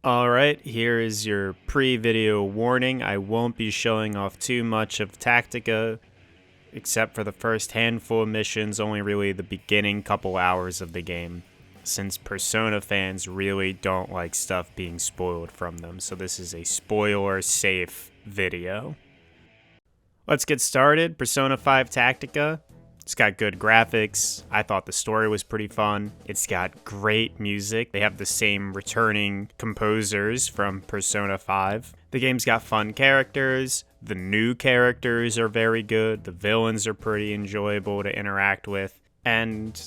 Alright, here is your pre-video warning. I won't be showing off too much of Tactica, except for the first handful of missions, only really the beginning couple hours of the game, since Persona fans really don't like stuff being spoiled from them, so this is a spoiler-safe video. Let's get started. Persona 5 Tactica. It's got good graphics. I thought the story was pretty fun. It's got great music. They have the same returning composers from Persona 5. The game's got fun characters. The new characters are very good. The villains are pretty enjoyable to interact with. And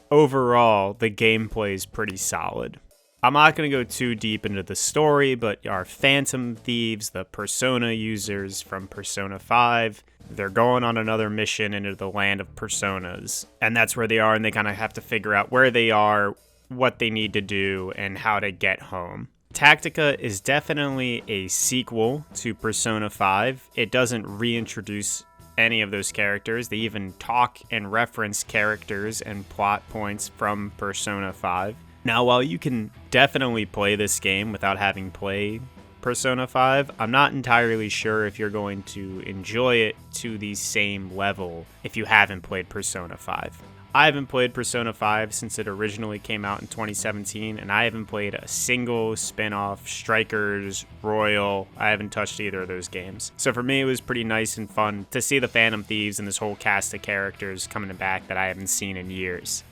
overall, the gameplay is pretty solid. I'm not going to go too deep into the story, but our Phantom Thieves, the Persona users from Persona 5, they're going on another mission into the land of Personas. And that's where they are, and they kind of have to figure out where they are, what they need to do, and how to get home. Tactica is definitely a sequel to Persona 5. It doesn't reintroduce any of those characters. They even talk and reference characters and plot points from Persona 5. Now, while you can definitely play this game without having played Persona 5, I'm not entirely sure if you're going to enjoy it to the same level if you haven't played Persona 5. I haven't played Persona 5 since it originally came out in 2017, and I haven't played a single spin-off, Strikers, Royal. I haven't touched either of those games. So for me, it was pretty nice and fun to see the Phantom Thieves and this whole cast of characters coming back that I haven't seen in years.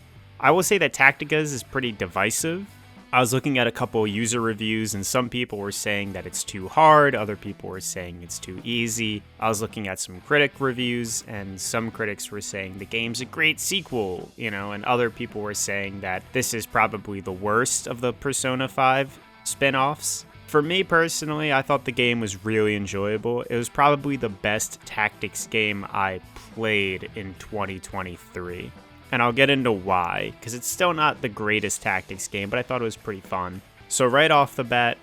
I will say that Tactica's is pretty divisive. I was looking at a couple user reviews, and some people were saying that it's too hard, other people were saying it's too easy. I was looking at some critic reviews, and some critics were saying the game's a great sequel, and other people were saying that this is probably the worst of the Persona 5 spin-offs. For me personally, I thought the game was really enjoyable. It was probably the best tactics game I played in 2023. And I'll get into why, because it's still not the greatest tactics game, but I thought it was pretty fun. So right off the bat,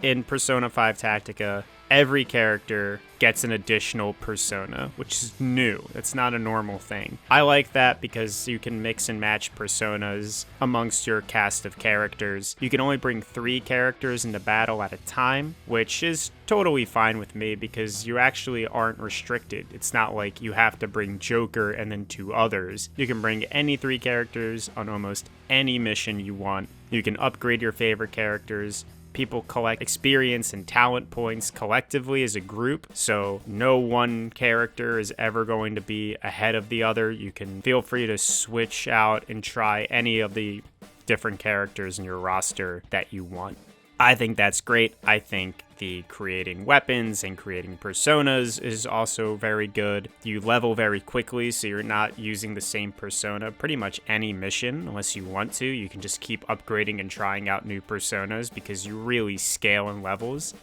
in Persona 5 Tactica, every character gets an additional persona, which is new. It's not a normal thing. I like that because you can mix and match personas amongst your cast of characters. You can only bring 3 characters into battle at a time, which is totally fine with me because you actually aren't restricted. It's not like you have to bring Joker and then 2 others. You can bring any 3 characters on almost any mission you want. You can upgrade your favorite characters. People collect experience and talent points collectively as a group, so no one character is ever going to be ahead of the other. You can feel free to switch out and try any of the different characters in your roster that you want. I think that's great. I think the creating weapons and creating personas is also very good. You level very quickly, so you're not using the same persona pretty much any mission unless you want to. You can just keep upgrading and trying out new personas because you really scale in levels.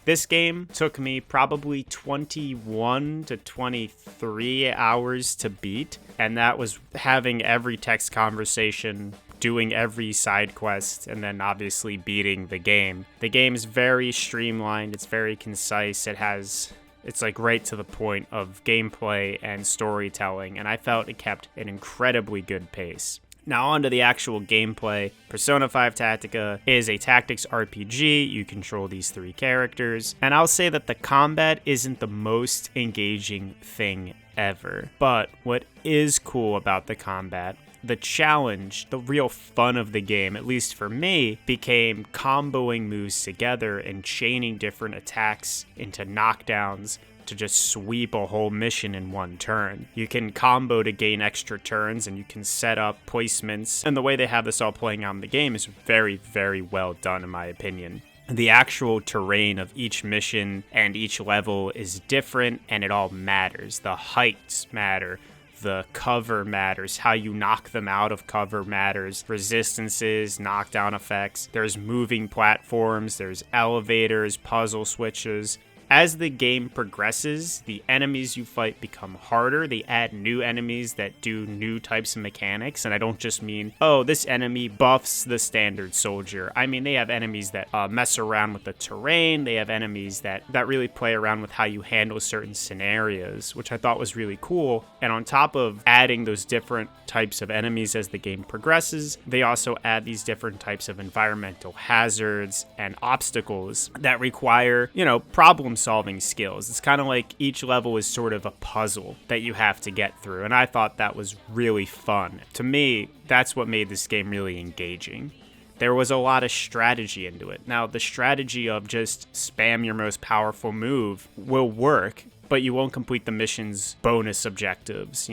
This game took me probably 21 to 23 hours to beat, and that was having every text conversation, doing every side quest, and then obviously beating the game. The game is very streamlined, it's very concise, it's like right to the point of gameplay and storytelling, and I felt it kept an incredibly good pace. Now on to the actual gameplay. Persona 5 Tactica is a tactics RPG. You control these 3 characters, and I'll say that the combat isn't the most engaging thing ever. But what is cool about the combat, the challenge, the real fun of the game, at least for me, became comboing moves together and chaining different attacks into knockdowns to just sweep a whole mission in one turn. You can combo to gain extra turns, and you can set up placements, and the way they have this all playing out in the game is very, very well done in my opinion. The actual terrain of each mission and each level is different, and it all matters. The heights matter. The cover matters. How you knock them out of cover matters. Resistances, knockdown effects. There's moving platforms. There's elevators, puzzle switches. As the game progresses, the enemies you fight become harder. They add new enemies that do new types of mechanics, and I don't just mean, oh, this enemy buffs the standard soldier. I mean, they have enemies that mess around with the terrain. They have enemies that really play around with how you handle certain scenarios, which I thought was really cool. And on top of adding those different types of enemies as the game progresses, they also add these different types of environmental hazards and obstacles that require, problem-solving skills. It's kind of like each level is sort of a puzzle that you have to get through, and I thought that was really fun. To me, that's what made this game really engaging. There was a lot of strategy into it. Now, the strategy of just spam your most powerful move will work, but you won't complete the mission's bonus objectives,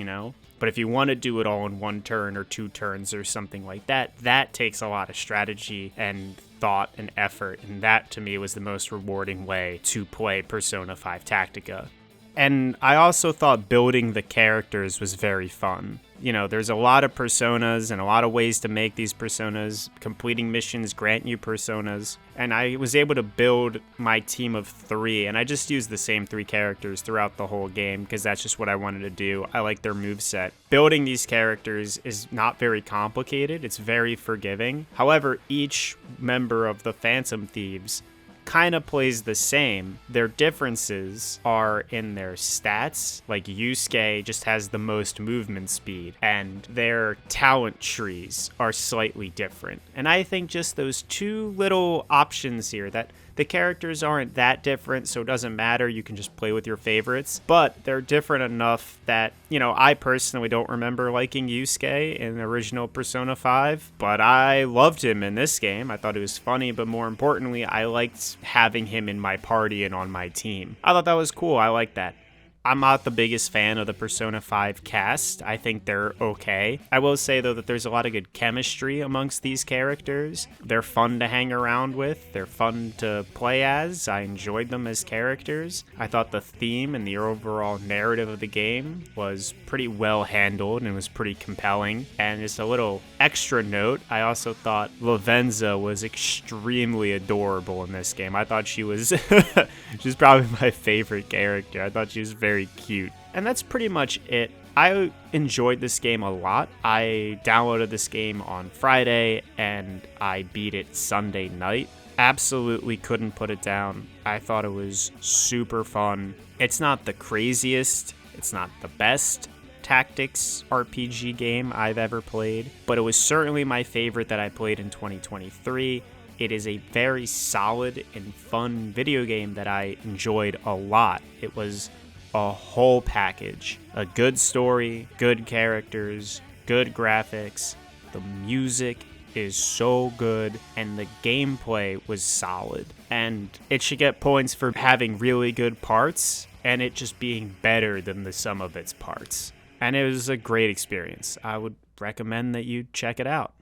But if you want to do it all in one turn or 2 turns or something like that, that takes a lot of strategy and thought and effort, and that to me was the most rewarding way to play Persona 5 Tactica. And I also thought building the characters was very fun. There's a lot of personas and a lot of ways to make these personas. Completing missions grant you personas. And I was able to build my team of 3, and I just used the same 3 characters throughout the whole game because that's just what I wanted to do. I like their moveset. Building these characters is not very complicated. It's very forgiving. However, each member of the Phantom Thieves kind of plays the same. Their differences are in their stats. Like Yusuke just has the most movement speed, and their talent trees are slightly different. And I think just those 2 little options here, that the characters aren't that different, so it doesn't matter. You can just play with your favorites, but they're different enough that, I personally don't remember liking Yusuke in the original Persona 5, but I loved him in this game. I thought he was funny, but more importantly, I liked having him in my party and on my team. I thought that was cool. I like that. I'm not the biggest fan of the Persona 5 cast. I think they're okay. I will say, though, that there's a lot of good chemistry amongst these characters. They're fun to hang around with. They're fun to play as. I enjoyed them as characters. I thought the theme and the overall narrative of the game was pretty well handled and was pretty compelling. And just a little extra note, I also thought Lavenza was extremely adorable in this game. I thought she was she's probably my favorite character. I thought she was very cute. And that's pretty much it. I enjoyed this game a lot. I downloaded this game on Friday and I beat it Sunday night. Absolutely couldn't put it down. I thought it was super fun. It's not the craziest, it's not the best tactics RPG game I've ever played, but it was certainly my favorite that I played in 2023. It is a very solid and fun video game that I enjoyed a lot. It was a whole package. A good story, good characters, good graphics. The music is so good, and the gameplay was solid. And it should get points for having really good parts, and it just being better than the sum of its parts. And it was a great experience. I would recommend that you check it out.